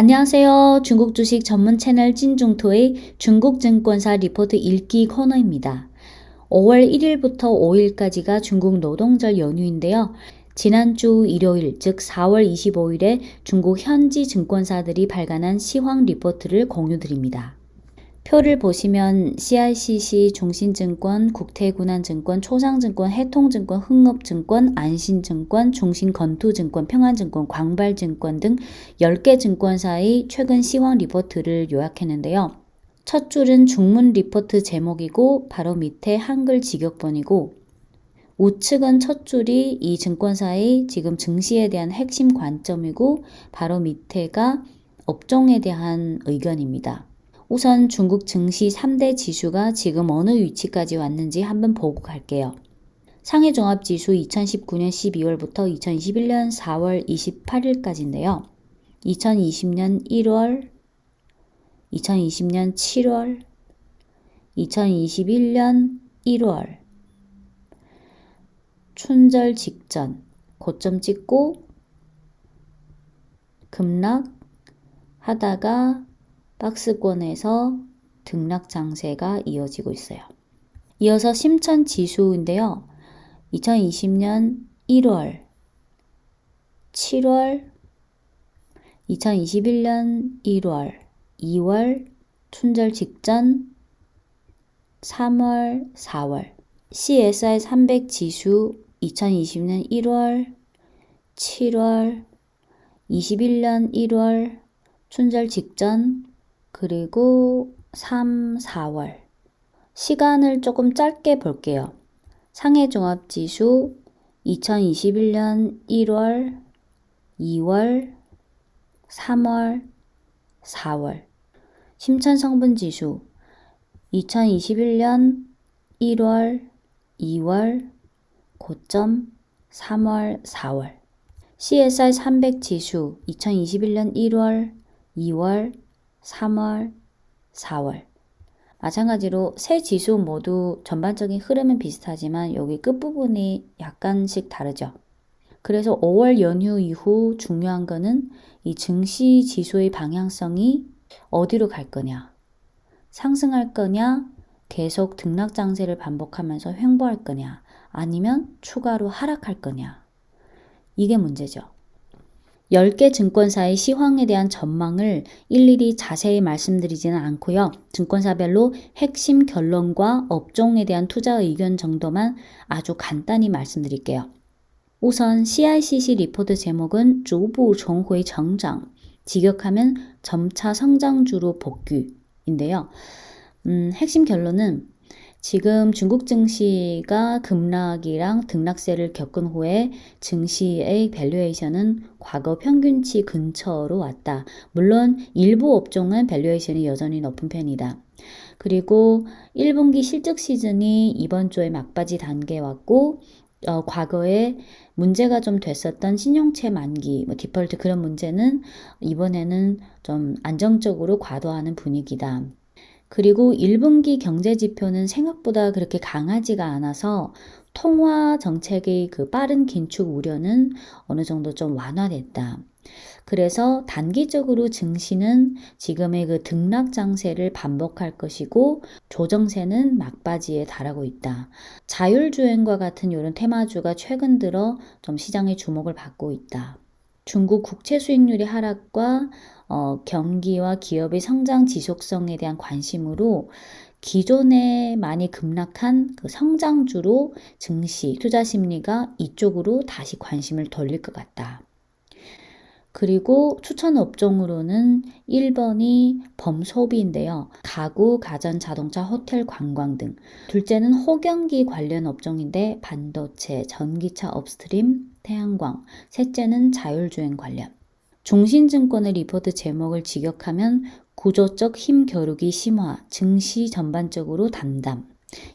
안녕하세요. 중국 주식 전문 채널 찐중토의 중국 증권사 리포트 읽기 코너입니다. 5월 1일부터 5일까지가 중국 노동절 연휴인데요. 지난주 일요일, 즉 4월 25일에 중국 현지 증권사들이 발간한 시황 리포트를 공유드립니다. 표를 보시면 CICC, 종신증권, 국태군한증권, 초상증권, 해통증권, 흥업증권, 안신증권, 종신건투증권, 평안증권, 광발증권 등 10개 증권사의 최근 시황 리포트를 요약했는데요. 첫 줄은 중문 리포트 제목이고 바로 밑에 한글 직역본이고 우측은 첫 줄이 이 증권사의 지금 증시에 대한 핵심 관점이고 바로 밑에가 업종에 대한 의견입니다. 우선 중국 증시 3대 지수가 지금 어느 위치까지 왔는지 한번 보고 갈게요. 상해종합지수 2019년 12월부터 2021년 4월 28일까지인데요. 2020년 1월, 2020년 7월, 2021년 1월, 춘절 직전 고점 찍고 급락하다가 박스권에서 등락 장세가 이어지고 있어요. 이어서 심천 지수인데요. 2020년 1월, 7월, 2021년 1월, 2월, 춘절 직전, 3월, 4월. CSI 300 지수 2020년 1월, 7월, 21년 1월, 춘절 직전, 그리고 3, 4월. 시간을 조금 짧게 볼게요. 상해종합지수 2021년 1월, 2월, 3월, 4월. 심천성분지수 2021년 1월, 2월, 고점 3월, 4월. CSI 300 지수 2021년 1월, 2월, 3월, 4월. 마찬가지로 세 지수 모두 전반적인 흐름은 비슷하지만 여기 끝부분이 약간씩 다르죠. 그래서 5월 연휴 이후 중요한 거는 이 증시 지수의 방향성이 어디로 갈 거냐. 상승할 거냐, 계속 등락 장세를 반복하면서 횡보할 거냐, 아니면 추가로 하락할 거냐. 이게 문제죠. 10개 증권사의 시황에 대한 전망을 일일이 자세히 말씀드리지는 않고요. 증권사별로 핵심 결론과 업종에 대한 투자 의견 정도만 아주 간단히 말씀드릴게요. 우선 CICC 리포트 제목은 逐步重回成长, 직역하면 점차 성장주로 복귀인데요. 핵심 결론은 지금 중국 증시가 급락이랑 등락세를 겪은 후에 증시의 밸류에이션은 과거 평균치 근처로 왔다. 물론 일부 업종은 밸류에이션이 여전히 높은 편이다. 그리고 1분기 실적 시즌이 이번 주에 막바지 단계에 왔고 과거에 문제가 좀 됐었던 신용채 만기, 디폴트 그런 문제는 이번에는 좀 안정적으로 과도하는 분위기다. 그리고 1분기 경제 지표는 생각보다 그렇게 강하지가 않아서 통화 정책의 그 빠른 긴축 우려는 어느 정도 좀 완화됐다. 그래서 단기적으로 증시는 지금의 그 등락 장세를 반복할 것이고 조정세는 막바지에 달하고 있다. 자율주행과 같은 이런 테마주가 최근 들어 좀 시장의 주목을 받고 있다. 중국 국채 수익률의 하락과 경기와 기업의 성장 지속성에 대한 관심으로 기존에 많이 급락한 그 성장주로 증시, 투자 심리가 이쪽으로 다시 관심을 돌릴 것 같다. 그리고 추천 업종으로는 1번이 범소비인데요. 가구, 가전, 자동차, 호텔, 관광 등. 둘째는 호경기 관련 업종인데 반도체, 전기차 업스트림, 태양광. 셋째는 자율주행 관련. 종신증권의 리포트 제목을 직역하면 구조적 힘겨루기 심화, 증시 전반적으로 담담.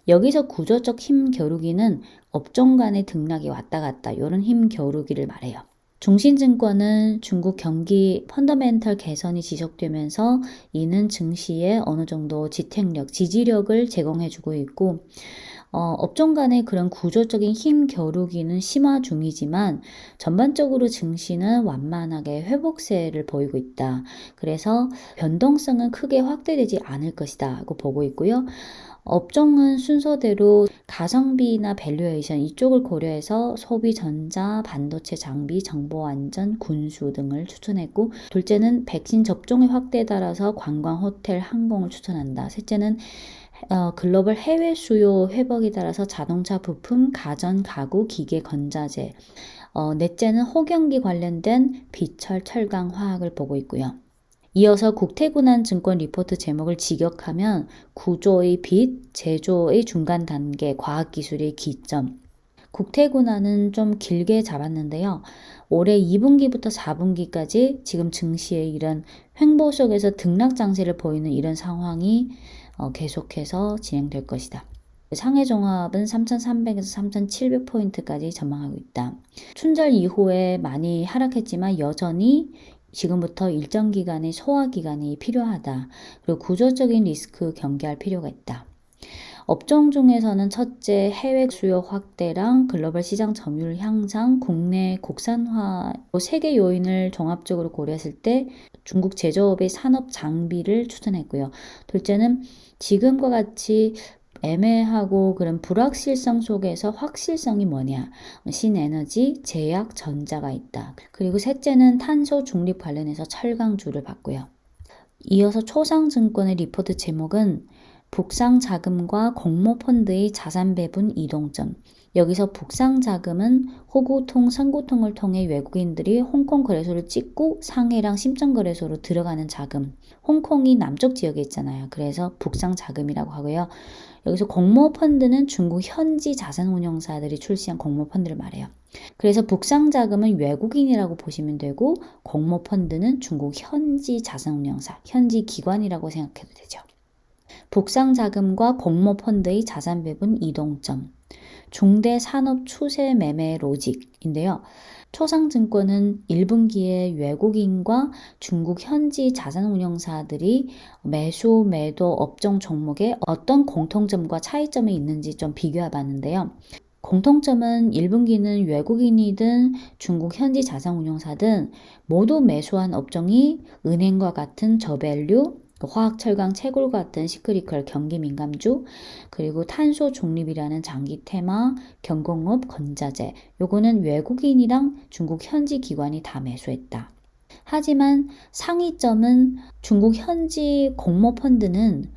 여기서 구조적 힘겨루기는 업종 간의 등락이 왔다 갔다 이런 힘겨루기를 말해요. 종신증권은 중국 경기 펀더멘털 개선이 지속되면서 이는 증시에 어느 정도 지탱력, 지지력을 제공해주고 있고 업종 간의 그런 구조적인 힘 겨루기는 심화 중이지만 전반적으로 증시는 완만하게 회복세를 보이고 있다. 그래서 변동성은 크게 확대되지 않을 것이다 고 보고 있고요. 업종은 순서대로 가성비나 밸류에이션 이쪽을 고려해서 소비, 전자, 반도체, 장비, 정보안전, 군수 등을 추천했고, 둘째는 백신 접종의 확대에 따라서 관광, 호텔, 항공을 추천한다. 셋째는 글로벌 해외 수요 회복에 따라서 자동차 부품, 가전, 가구, 기계, 건자재. 넷째는 호경기 관련된 비철, 철강, 화학을 보고 있고요. 이어서 국태군안증권 리포트 제목을 직역하면 구조의 빛, 제조의 중간 단계, 과학기술의 기점. 국태군안은 좀 길게 잡았는데요. 올해 2분기부터 4분기까지 지금 증시의 이런 횡보 속에서 등락 장세를 보이는 이런 상황이 계속해서 진행될 것이다. 상해 종합은 3,300에서 3,700포인트까지 전망하고 있다. 춘절 이후에 많이 하락했지만 여전히 지금부터 일정 기간의 소화 기간이 필요하다. 그리고 구조적인 리스크 경계할 필요가 있다. 업종 중에서는 첫째, 해외 수요 확대랑 글로벌 시장 점유율 향상, 국내 국산화 세 개 요인을 종합적으로 고려했을 때 중국 제조업의 산업 장비를 추천했고요. 둘째는 지금과 같이 애매하고 그런 불확실성 속에서 확실성이 뭐냐? 신에너지, 제약, 전자가 있다. 그리고 셋째는 탄소 중립 관련해서 철강주를 봤고요. 이어서 초상증권의 리포트 제목은 북상자금과 공모펀드의 자산 배분 이동점. 여기서 북상자금은 호구통, 상구통을 통해 외국인들이 홍콩 거래소를 찍고 상해랑 심정거래소로 들어가는 자금. 홍콩이 남쪽 지역에 있잖아요. 그래서 북상자금이라고 하고요. 여기서 공모펀드는 중국 현지 자산운용사들이 출시한 공모펀드를 말해요. 그래서 북상자금은 외국인이라고 보시면 되고 공모펀드는 중국 현지 자산운용사, 현지 기관이라고 생각해도 되죠. 북상자금과 공모펀드의 자산배분 이동점, 중대산업 추세 매매 로직인데요. 초상증권은 1분기에 외국인과 중국 현지 자산운용사들이 매수, 매도 업종 종목에 어떤 공통점과 차이점이 있는지 좀 비교해 봤는데요. 공통점은 1분기는 외국인이든 중국 현지 자산운용사든 모두 매수한 업종이 은행과 같은 저밸류, 화학, 철강, 채굴 같은 시크리컬 경기 민감주, 그리고 탄소 중립이라는 장기 테마, 경공업, 건자재. 요거는 외국인이랑 중국 현지 기관이 다 매수했다. 하지만 상위점은 중국 현지 공모펀드는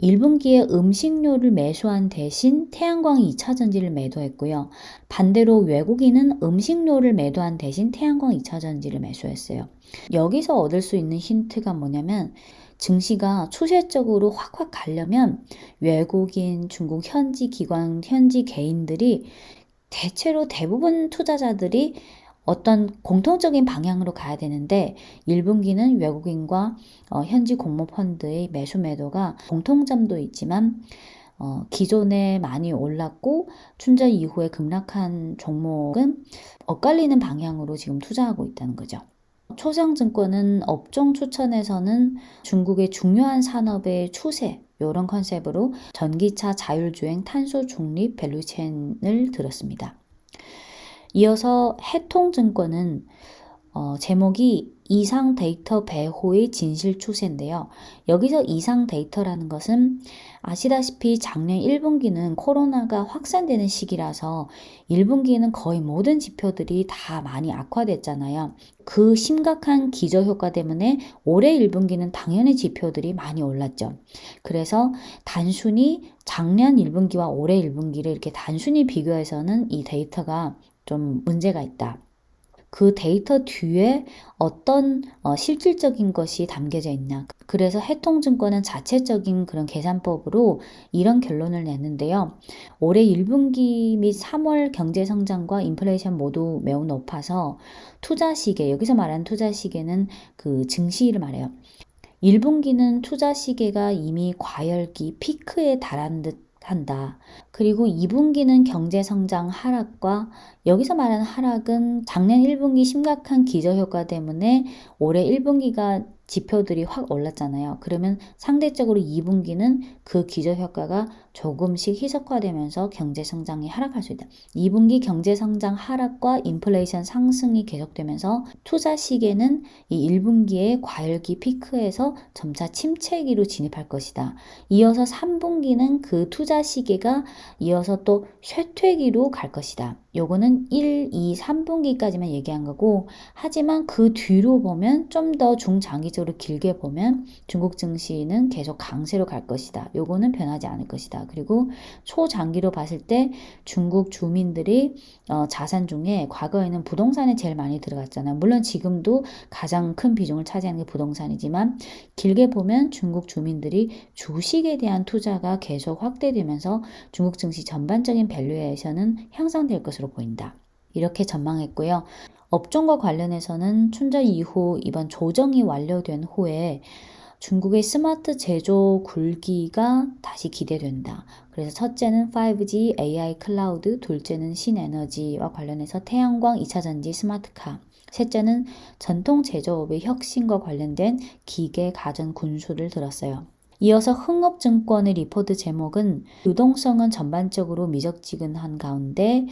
1분기에 음식료를 매수한 대신 태양광 2차전지를 매도했고요. 반대로 외국인은 음식료를 매도한 대신 태양광 2차전지를 매수했어요. 여기서 얻을 수 있는 힌트가 뭐냐면 증시가 추세적으로 확확 가려면 외국인, 중국 현지 기관, 현지 개인들이 대체로 대부분 투자자들이 어떤 공통적인 방향으로 가야 되는데 1분기는 외국인과 현지 공모펀드의 매수 매도가 공통점도 있지만 기존에 많이 올랐고 춘절 이후에 급락한 종목은 엇갈리는 방향으로 지금 투자하고 있다는 거죠. 초상증권은 업종 추천에서는 중국의 중요한 산업의 추세 이런 컨셉으로 전기차, 자율주행, 탄소 중립, 밸류체인을 들었습니다. 이어서 해통증권은 제목이 이상 데이터 배후의 진실 추세인데요. 여기서 이상 데이터라는 것은 아시다시피 작년 1분기는 코로나가 확산되는 시기라서 1분기는 거의 모든 지표들이 다 많이 악화됐잖아요. 그 심각한 기저효과 때문에 올해 1분기는 당연히 지표들이 많이 올랐죠. 그래서 단순히 작년 1분기와 올해 1분기를 이렇게 단순히 비교해서는 이 데이터가 좀 문제가 있다. 그 데이터 뒤에 어떤 실질적인 것이 담겨져 있나. 그래서 해통증권은 자체적인 그런 계산법으로 이런 결론을 냈는데요. 올해 1분기 및 3월 경제성장과 인플레이션 모두 매우 높아서 투자 시계, 여기서 말하는 투자 시계는 그 증시를 말해요. 1분기는 투자 시계가 이미 과열기 피크에 달한 듯 한다. 그리고 2분기는 경제성장 하락과 여기서 말하는 하락은 작년 1분기 심각한 기저효과 때문에 올해 1분기가 지표들이 확 올랐잖아요. 그러면 상대적으로 2분기는 그 기저효과가 조금씩 희석화되면서 경제성장이 하락할 수 있다. 2분기 경제성장 하락과 인플레이션 상승이 계속되면서 투자 시기에는 이 1분기의 과열기 피크에서 점차 침체기로 진입할 것이다. 이어서 3분기는 그 투자 시기가 이어서 또 쇠퇴기로 갈 것이다. 요거는 1, 2, 3분기까지만 얘기한 거고, 하지만 그 뒤로 보면 좀 더 중장기적으로 길게 보면 중국 증시는 계속 강세로 갈 것이다. 요거는 변하지 않을 것이다. 그리고 초장기로 봤을 때 중국 주민들이 자산 중에 과거에는 부동산에 제일 많이 들어갔잖아요. 물론 지금도 가장 큰 비중을 차지하는 게 부동산이지만 길게 보면 중국 주민들이 주식에 대한 투자가 계속 확대되면서 중국 증시 전반적인 밸류에이션은 향상될 것으로 보인다. 이렇게 전망했고요. 업종과 관련해서는 춘절 이후 이번 조정이 완료된 후에 중국의 스마트 제조 굴기가 다시 기대된다. 그래서 첫째는 5G, AI 클라우드, 둘째는 신에너지와 관련해서 태양광, 2차전지, 스마트카, 셋째는 전통 제조업의 혁신과 관련된 기계, 가전, 군수를 들었어요. 이어서 흥업증권의 리포트 제목은 유동성은 전반적으로 미적지근한 가운데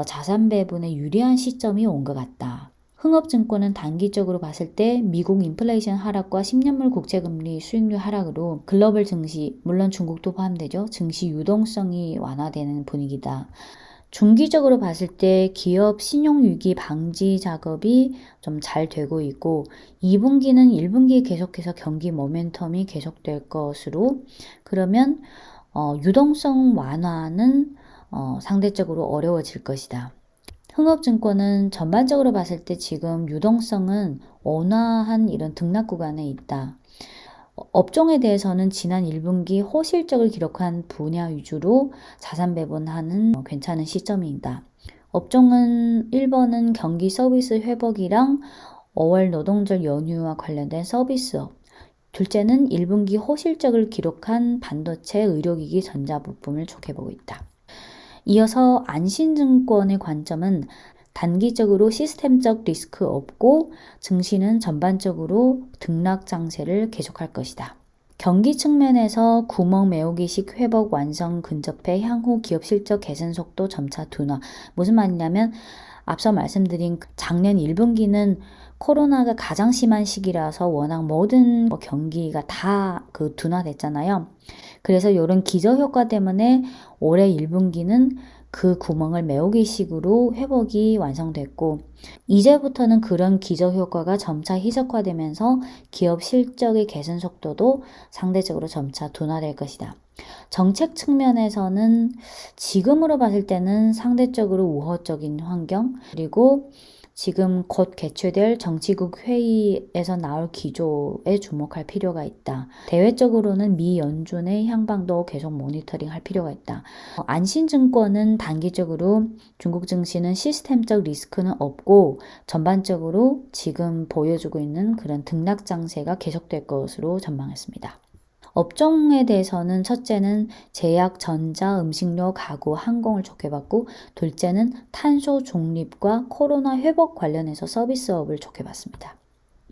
자산 배분에 유리한 시점이 온 것 같다. 흥업증권은 단기적으로 봤을 때 미국 인플레이션 하락과 10년물 국채금리 수익률 하락으로 글로벌 증시, 물론 중국도 포함되죠. 증시 유동성이 완화되는 분위기다. 중기적으로 봤을 때 기업 신용위기 방지 작업이 좀 잘 되고 있고 2분기는 1분기에 계속해서 경기 모멘텀이 계속될 것으로 그러면 유동성 완화는 상대적으로 어려워질 것이다. 흥업증권은 전반적으로 봤을 때 지금 유동성은 온화한 이런 등락 구간에 있다. 업종에 대해서는 지난 1분기 호실적을 기록한 분야 위주로 자산 배분하는 괜찮은 시점입니다. 업종은 1번은 경기 서비스 회복이랑 5월 노동절 연휴와 관련된 서비스업, 둘째는 1분기 호실적을 기록한 반도체, 의료기기, 전자부품을 좋게 보고 있다. 이어서 안신증권의 관점은 단기적으로 시스템적 리스크 없고 증시는 전반적으로 등락 장세를 계속할 것이다. 경기 측면에서 구멍 메우기식 회복 완성 근접해 향후 기업 실적 개선 속도 점차 둔화. 무슨 말이냐면 앞서 말씀드린 작년 1분기는 코로나가 가장 심한 시기라서 워낙 모든 경기가 다 둔화됐잖아요. 그래서 이런 기저효과 때문에 올해 1분기는 그 구멍을 메우기 식으로 회복이 완성됐고 이제부터는 그런 기저효과가 점차 희석화되면서 기업 실적의 개선 속도도 상대적으로 점차 둔화될 것이다. 정책 측면에서는 지금으로 봤을 때는 상대적으로 우호적인 환경 그리고 지금 곧 개최될 정치국 회의에서 나올 기조에 주목할 필요가 있다. 대외적으로는 미 연준의 향방도 계속 모니터링 할 필요가 있다. 안신증권은 단기적으로 중국 증시는 시스템적 리스크는 없고 전반적으로 지금 보여주고 있는 그런 등락 장세가 계속될 것으로 전망했습니다. 업종에 대해서는 첫째는 제약, 전자, 음식료, 가구, 항공을 좋게 봤고 둘째는 탄소 중립과 코로나 회복 관련해서 서비스업을 좋게 봤습니다.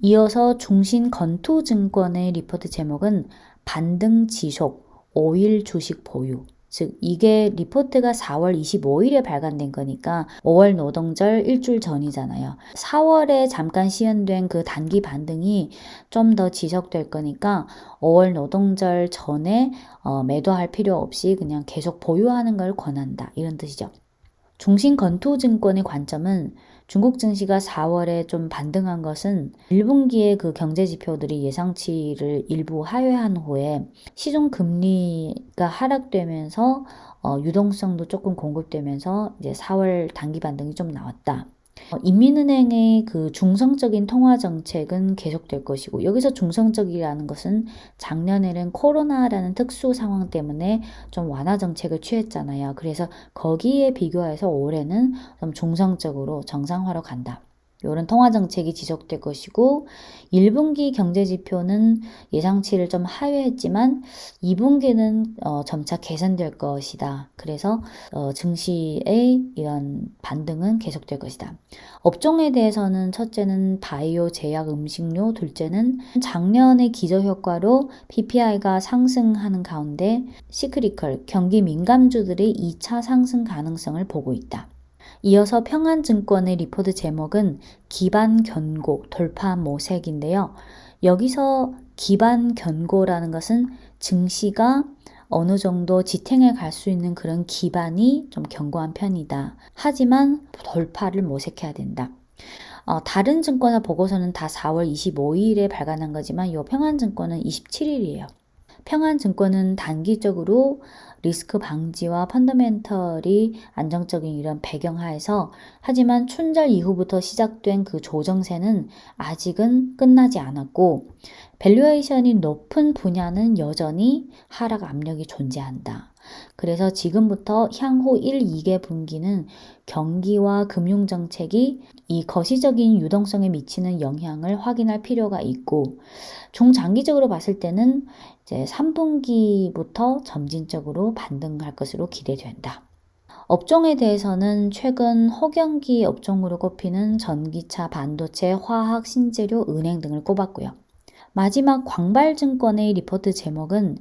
이어서 중신건투증권의 리포트 제목은 반등 지속, 5일 주식 보유. 즉 이게 리포트가 4월 25일에 발간된 거니까 5월 노동절 일주일 전이잖아요. 4월에 잠깐 시연된 그 단기 반등이 좀 더 지속될 거니까 5월 노동절 전에 매도할 필요 없이 그냥 계속 보유하는 걸 권한다. 이런 뜻이죠. 중신건투증권의 관점은 중국 증시가 4월에 좀 반등한 것은 1분기에 그 경제 지표들이 예상치를 일부 하회한 후에 시중 금리가 하락되면서 유동성도 조금 공급되면서 이제 4월 단기 반등이 좀 나왔다. 인민은행의 그 중성적인 통화 정책은 계속될 것이고 여기서 중성적이라는 것은 작년에는 코로나라는 특수 상황 때문에 좀 완화 정책을 취했잖아요. 그래서 거기에 비교해서 올해는 좀 중성적으로 정상화로 간다. 이런 통화 정책이 지속될 것이고 1분기 경제 지표는 예상치를 좀 하회했지만 2분기는 점차 개선될 것이다. 그래서 증시의 이런 반등은 계속될 것이다. 업종에 대해서는 첫째는 바이오, 제약, 음식료, 둘째는 작년의 기저효과로 PPI가 상승하는 가운데 시크리컬, 경기 민감주들의 2차 상승 가능성을 보고 있다. 이어서 평안증권의 리포트 제목은 기반 견고 돌파 모색인데요. 여기서 기반 견고라는 것은 증시가 어느 정도 지탱해 갈 수 있는 그런 기반이 좀 견고한 편이다. 하지만 돌파를 모색해야 된다. 다른 증권사 보고서는 다 4월 25일에 발간한 거지만 이 평안증권은 27일이에요. 평안증권은 단기적으로 리스크 방지와 펀더멘털이 안정적인 이런 배경하에서 하지만 춘절 이후부터 시작된 그 조정세는 아직은 끝나지 않았고 밸류에이션이 높은 분야는 여전히 하락 압력이 존재한다. 그래서 지금부터 향후 1, 2개 분기는 경기와 금융정책이 이 거시적인 유동성에 미치는 영향을 확인할 필요가 있고 중장기적으로 봤을 때는 이제 3분기부터 점진적으로 반등할 것으로 기대된다. 업종에 대해서는 최근 호경기 업종으로 꼽히는 전기차, 반도체, 화학, 신재료, 은행 등을 꼽았고요. 마지막 광발증권의 리포트 제목은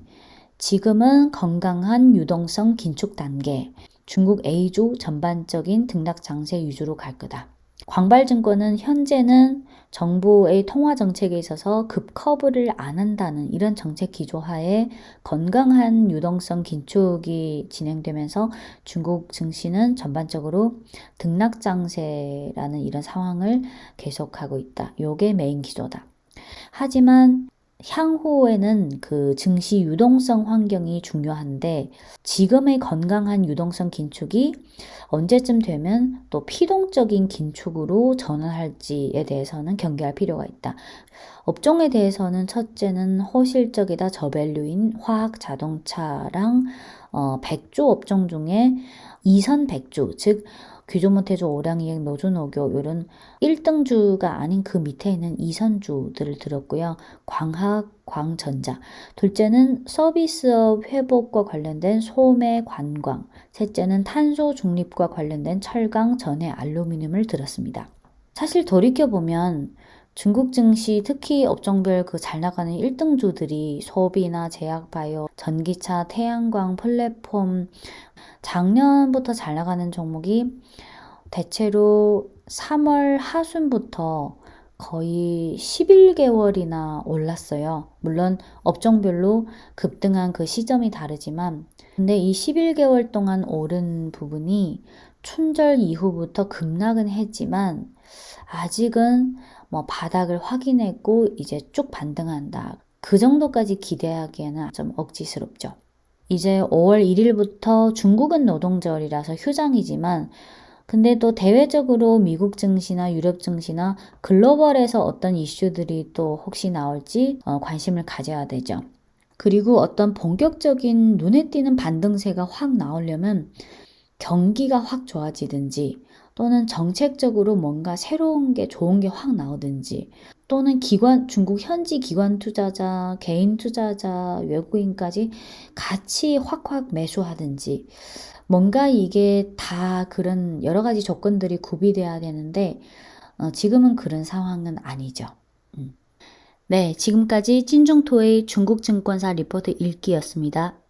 지금은 건강한 유동성 긴축 단계, 중국 A주 전반적인 등락 장세 위주로 갈 거다. 광발증권은 현재는 정부의 통화 정책에 있어서 급커브를 안 한다는 이런 정책 기조하에 건강한 유동성 긴축이 진행되면서 중국 증시는 전반적으로 등락 장세라는 이런 상황을 계속하고 있다. 요게 메인 기조다. 하지만 향후에는 그 증시 유동성 환경이 중요한데 지금의 건강한 유동성 긴축이 언제쯤 되면 또 피동적인 긴축으로 전환할지에 대해서는 경계할 필요가 있다. 업종에 대해서는 첫째는 호실적이다 저밸류인 화학 자동차랑 백조 업종 중에 이선 백주 즉 귀조모태조, 오량이액, 노조노교 이런 1등주가 아닌 그 밑에 있는 2선주들을 들었고요. 광학, 광전자. 둘째는 서비스업 회복과 관련된 소매, 관광. 셋째는 탄소 중립과 관련된 철강, 전해, 알루미늄을 들었습니다. 사실 돌이켜보면 중국 증시 특히 업종별 그 잘 나가는 1등주들이 소비나 제약, 바이오, 전기차, 태양광, 플랫폼 작년부터 잘 나가는 종목이 대체로 3월 하순부터 거의 11개월이나 올랐어요. 물론 업종별로 급등한 그 시점이 다르지만 근데 이 11개월 동안 오른 부분이 춘절 이후부터 급락은 했지만 아직은 뭐 바닥을 확인했고 이제 쭉 반등한다. 그 정도까지 기대하기에는 좀 억지스럽죠. 이제 5월 1일부터 중국은 노동절이라서 휴장이지만 근데 또 대외적으로 미국 증시나 유럽 증시나 글로벌에서 어떤 이슈들이 또 혹시 나올지 관심을 가져야 되죠. 그리고 어떤 본격적인 눈에 띄는 반등세가 확 나오려면 경기가 확 좋아지든지 또는 정책적으로 뭔가 새로운 게 좋은 게 확 나오든지 또는 중국 현지 기관 투자자, 개인 투자자, 외국인까지 같이 확확 매수하든지 뭔가 이게 다 그런 여러 가지 조건들이 구비돼야 되는데 지금은 그런 상황은 아니죠. 네, 지금까지 찐중토의 중국증권사 리포트 읽기였습니다.